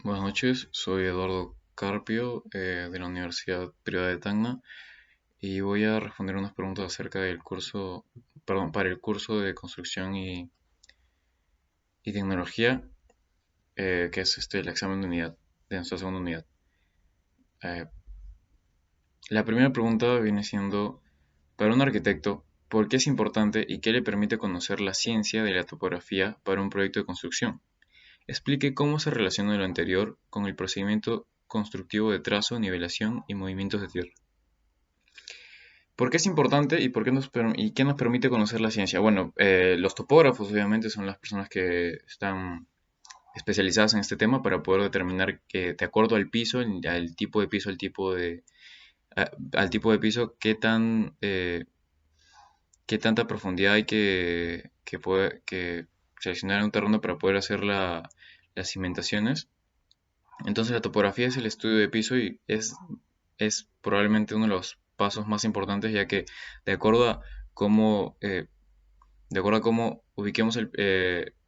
Buenas noches, soy Eduardo Carpio de la Universidad Privada de Tacna y voy a responder unas preguntas acerca del curso, perdón, para el curso de construcción y tecnología, que es el examen de unidad, de nuestra segunda unidad. Eh, la primera pregunta viene siendo, para un arquitecto, ¿por qué es importante y qué le permite conocer la ciencia de la topografía para un proyecto de construcción? Explique cómo se relaciona lo anterior con el procedimiento constructivo de trazo, nivelación y movimientos de tierra. ¿Por qué es importante y y qué nos permite conocer la ciencia? Bueno, los topógrafos obviamente son las personas que están especializadas en este tema para poder determinar que de acuerdo al piso, al tipo de piso, al tipo de piso, qué tanta profundidad hay que seleccionar en un terreno para poder hacer las cimentaciones. Entonces la topografía es el estudio de piso y es probablemente uno de los pasos más importantes, ya que de acuerdo a cómo, eh, de acuerdo a cómo ubiquemos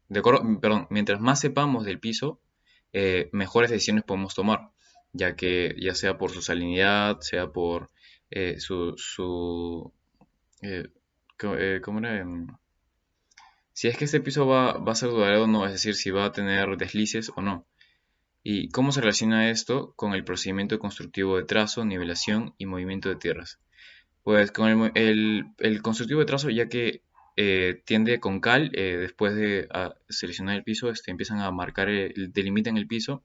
perdón, mientras más sepamos del piso, mejores decisiones podemos tomar, ya que ya sea por su salinidad, sea por su eh, ¿cómo era? Si es que este piso va a ser duradero o no, es decir, si va a tener deslices o no. ¿Y cómo se relaciona esto con el procedimiento constructivo de trazo, nivelación y movimiento de tierras? Pues con el constructivo de trazo, ya que tiende con cal, después de seleccionar el piso, empiezan a marcar, delimitan el piso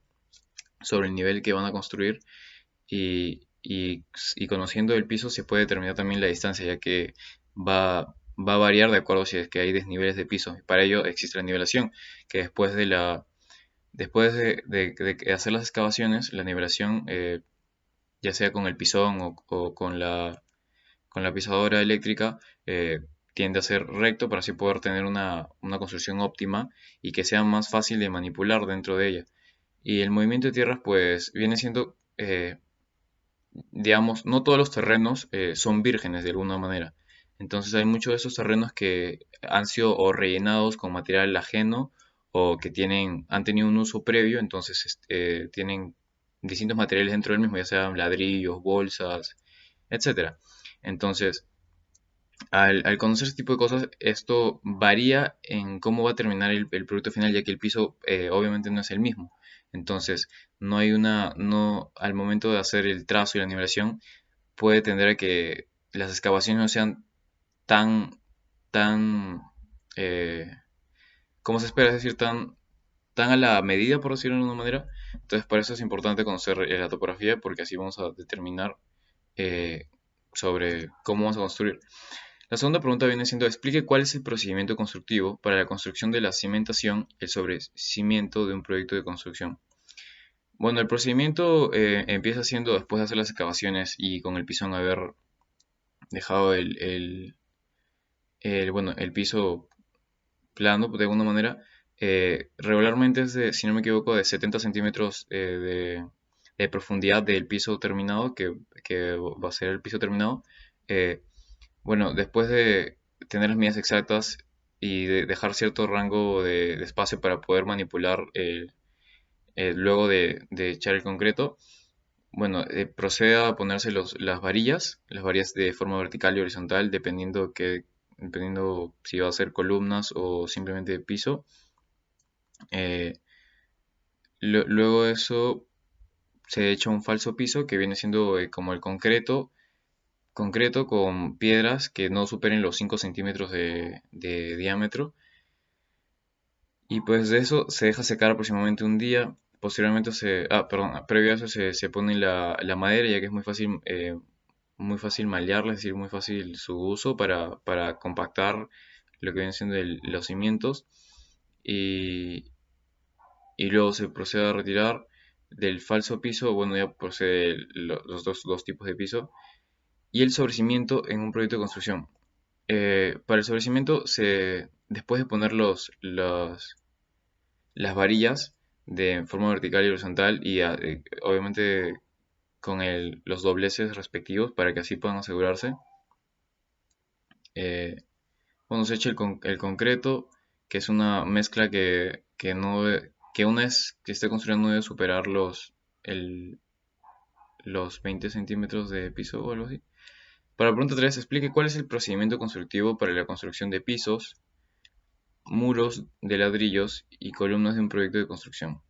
sobre el nivel que van a construir y conociendo el piso se puede determinar también la distancia, ya que va a variar de acuerdo si es que hay desniveles de piso. Para ello existe la nivelación, que después de hacer las excavaciones, la nivelación, ya sea con el pisón o con la pisadora eléctrica, tiende a ser recto para así poder tener una construcción óptima y que sea más fácil de manipular dentro de ella. Y el movimiento de tierras, pues, viene siendo, digamos, no todos los terrenos son vírgenes de alguna manera. Entonces hay muchos de esos terrenos que han sido o rellenados con material ajeno o que han tenido un uso previo, entonces tienen distintos materiales dentro del mismo, ya sean ladrillos, bolsas, etcétera. Entonces, al conocer este tipo de cosas, esto varía en cómo va a terminar el producto final, ya que el piso obviamente no es el mismo. Entonces, no, al momento de hacer el trazo y la nivelación, puede tender a que las excavaciones no sean tan, tan, eh, como se espera, es decir, tan a la medida, por decirlo de alguna manera. Entonces, por eso es importante conocer la topografía, porque así vamos a determinar eh, sobre cómo vamos a construir. La segunda pregunta viene siendo, explique cuál es el procedimiento constructivo para la construcción de la cimentación, el sobrecimiento de un proyecto de construcción. Bueno, el procedimiento empieza siendo después de hacer las excavaciones y con el pisón haber dejado bueno, el piso plano de alguna manera. Regularmente es de, si no me equivoco, de 70 centímetros de profundidad del piso terminado, que va a ser el piso terminado. Eh, Bueno, después de tener las medidas exactas y de dejar cierto rango de espacio para poder manipular luego de echar el concreto, bueno, procede a ponerse las varillas de forma vertical y horizontal, dependiendo si va a ser columnas o simplemente piso. Eh, Luego de eso se echa un falso piso que viene siendo como el concreto con piedras que no superen los 5 centímetros de diámetro. Y pues de eso se deja secar aproximadamente un día. Posteriormente perdón, previo a eso se pone la madera, ya que es muy fácil malearla, es decir, muy fácil su uso para compactar lo que vienen siendo los cimientos. Y, y luego se procede a retirar del falso piso, bueno, ya procede los dos tipos de piso. Y el sobrecimiento en un proyecto de construcción. Para el sobrecimiento, después de poner las varillas de forma vertical y horizontal y obviamente con los dobleces respectivos para que así puedan asegurarse. Cuando se echa el concreto, que es una mezcla que no, que una vez que esté construyendo no debe superar el- los 20 centímetros de piso o algo así. Para la pregunta 3, explique cuál es el procedimiento constructivo para la construcción de pisos, muros de ladrillos y columnas de un proyecto de construcción.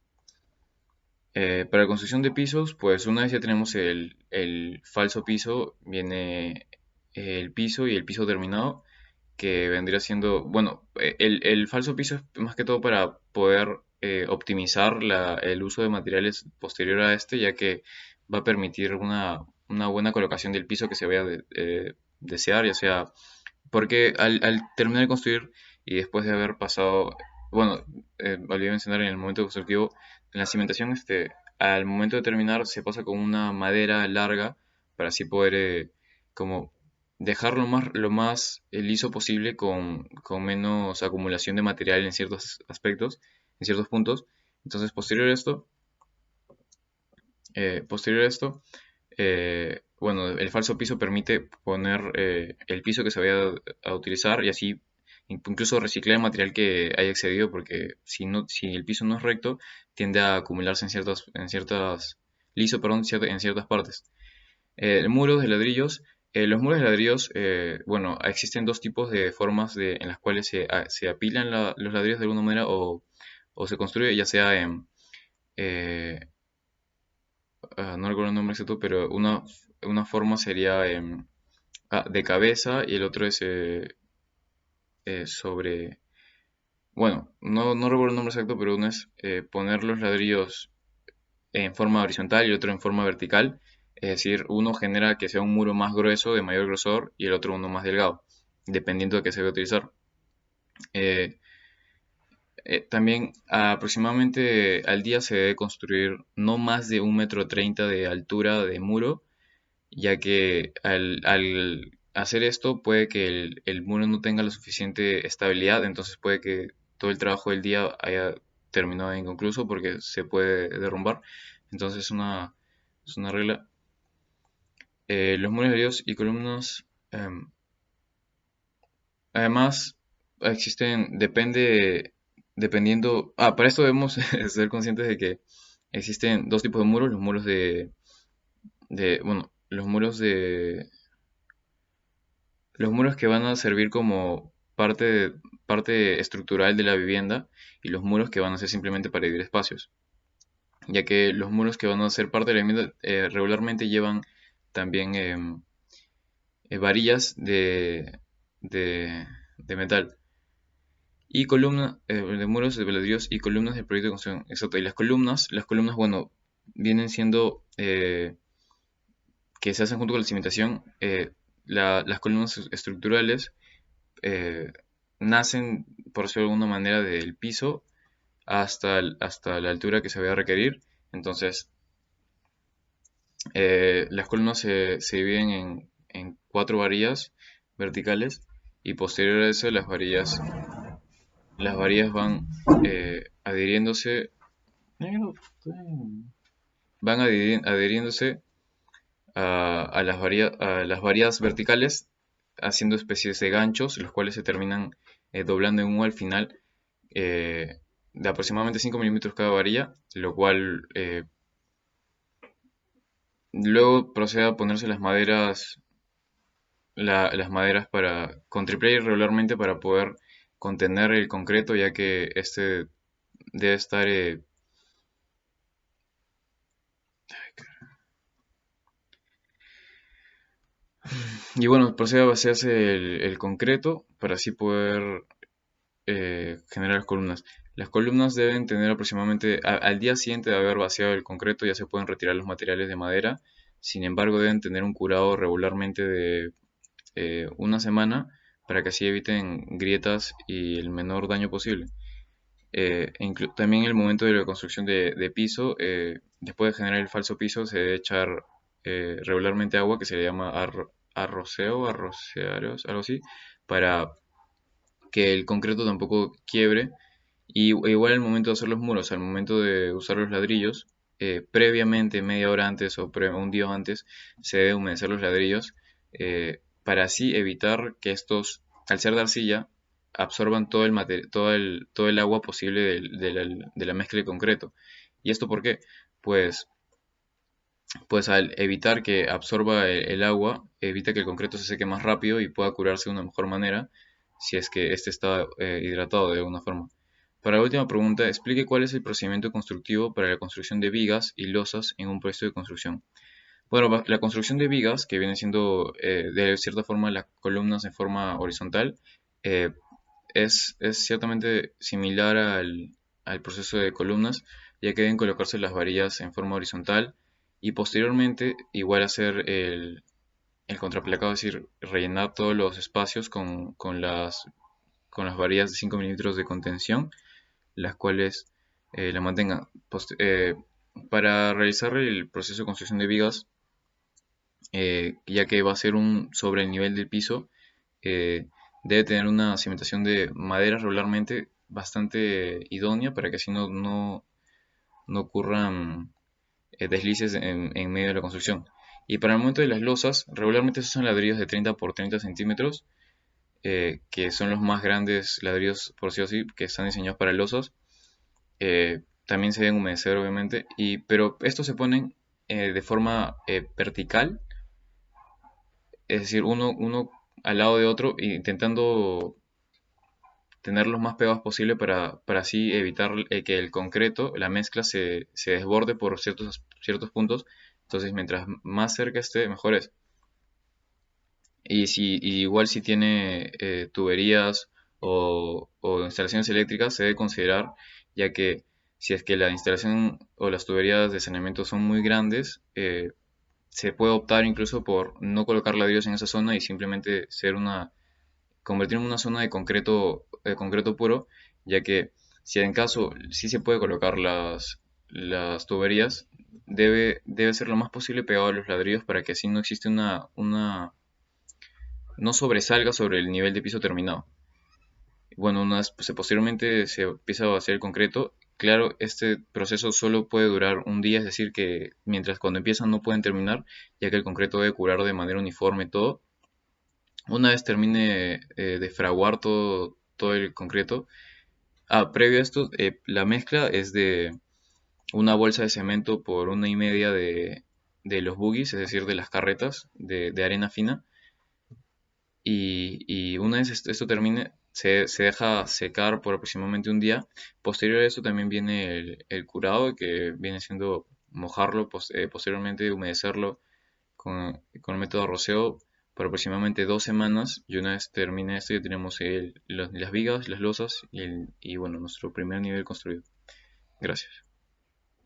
Para la construcción de pisos, pues una vez ya tenemos el falso piso, viene el piso y el piso terminado, que vendría siendo, bueno, el falso piso es más que todo para poder optimizar el uso de materiales posterior a este, ya que va a permitir una buena colocación del piso que se vaya a desear, ya sea, porque al terminar de construir y después de haber pasado, bueno, olvidé mencionar en el momento constructivo, en la cimentación, al momento de terminar se pasa con una madera larga para así poder como dejarlo lo más liso posible con menos acumulación de material en ciertos aspectos, en ciertos puntos. Entonces, posterior a esto, bueno, el falso piso permite poner el piso que se vaya a utilizar y así incluso reciclar el material que haya excedido, porque si el piso no es recto, tiende a acumularse liso, perdón, en ciertas partes. El muro de ladrillos. Los muros de ladrillos, bueno, existen dos tipos de formas en las cuales se apilan los ladrillos de alguna manera o se construye, ya sea en, eh, no recuerdo el nombre exacto, pero una forma sería de cabeza y el otro es sobre, bueno, no recuerdo el nombre exacto, pero uno es poner los ladrillos en forma horizontal y el otro en forma vertical. Es decir, uno genera que sea un muro más grueso, de mayor grosor, y el otro uno más delgado, dependiendo de qué se va a utilizar. Eh, También aproximadamente al día se debe construir no más de 1,30 m de altura de muro, ya que al hacer esto puede que el muro no tenga la suficiente estabilidad, entonces puede que todo el trabajo del día haya terminado inconcluso porque se puede derrumbar. Entonces es una regla. Los muros de Dios y columnas, además, dependiendo, para esto debemos ser conscientes de que existen dos tipos de muros, los muros bueno, los muros que van a servir como parte estructural de la vivienda y los muros que van a ser simplemente para dividir espacios, ya que los muros que van a ser parte de la vivienda regularmente llevan también varillas de metal y de muros de ladrillos y columnas del proyecto de construcción. Exacto. Y las columnas, bueno, vienen siendo que se hacen junto con la cimentación. Las columnas estructurales eh, nacen, por decirlo de alguna manera, del piso hasta la altura que se vaya a requerir. Entonces, las columnas se dividen en cuatro varillas verticales y posterior a eso las varillas van adhiriéndose, adhiriéndose a las varillas verticales, haciendo especies de ganchos, los cuales se terminan doblando en U al final, de aproximadamente 5 milímetros cada varilla, lo cual luego procede a ponerse las maderas con triple regularmente para poder contener el concreto, ya que este debe estar y bueno, procede a vaciarse el concreto para así poder generar las columnas. Las columnas deben tener aproximadamente, al día siguiente de haber vaciado el concreto, ya se pueden retirar los materiales de madera. Sin embargo, deben tener un curado regularmente de una semana para que así eviten grietas y el menor daño posible. También en el momento de la construcción de piso, después de generar el falso piso, se debe echar regularmente agua que se le llama arrocearos, algo así, para que el concreto tampoco quiebre. Y igual al momento de hacer los muros, al momento de usar los ladrillos, previamente, media hora antes o un día antes, se debe humedecer los ladrillos para así evitar que estos, al ser de arcilla, absorban todo el agua posible de la mezcla de concreto. ¿Y esto por qué? Pues, pues al evitar que absorba el agua, evita que el concreto se seque más rápido y pueda curarse de una mejor manera si es que este está hidratado de alguna forma. Para la última pregunta, explique cuál es el procedimiento constructivo para la construcción de vigas y losas en un proyecto de construcción. Bueno, la construcción de vigas, que viene siendo de cierta forma las columnas en forma horizontal, eh, es ciertamente similar al proceso de columnas, ya que deben colocarse las varillas en forma horizontal y posteriormente igual hacer el contraplacado, es decir, rellenar todos los espacios con las varillas de 5 milímetros de contención, las cuales la mantengan. Para realizar el proceso de construcción de vigas, ya que va a ser sobre el nivel del piso, eh, debe tener una cimentación de madera regularmente bastante idónea para que así no ocurran deslices en medio de la construcción. Y para el momento de las losas, regularmente se usan ladrillos de 30 por 30 centímetros, que son los más grandes ladrillos, por decirlo así, que están diseñados para losas. También se deben humedecer, obviamente, pero estos se ponen de forma vertical, es decir, uno al lado de otro, intentando tener los más pegados posible para así evitar que el concreto, la mezcla, se desborde por ciertos puntos. Entonces, mientras más cerca esté, mejor es. Y igual si tiene tuberías o instalaciones eléctricas, se debe considerar, ya que si es que la instalación o las tuberías de saneamiento son muy grandes, se puede optar incluso por no colocar ladrillos en esa zona y simplemente convertirlo en una zona de concreto puro, ya que si en caso sí se puede colocar las tuberías, debe ser lo más posible pegado a los ladrillos para que así no existe no sobresalga sobre el nivel de piso terminado. Bueno, posteriormente se empieza a hacer el concreto. Claro, este proceso solo puede durar un día, es decir, que mientras cuando empiezan no pueden terminar, ya que el concreto debe curar de manera uniforme todo. Una vez termine de fraguar todo el concreto, previo a esto, la mezcla es de una bolsa de cemento por 1,5 de los buggies, es decir, de las carretas de arena fina. Y una vez esto termine, se deja secar por aproximadamente un día. Posterior a eso también viene el curado, que viene siendo mojarlo, posteriormente humedecerlo con el método roceo por aproximadamente 2 semanas. Y una vez termine esto, ya tenemos las vigas, las losas y bueno, nuestro primer nivel construido. Gracias.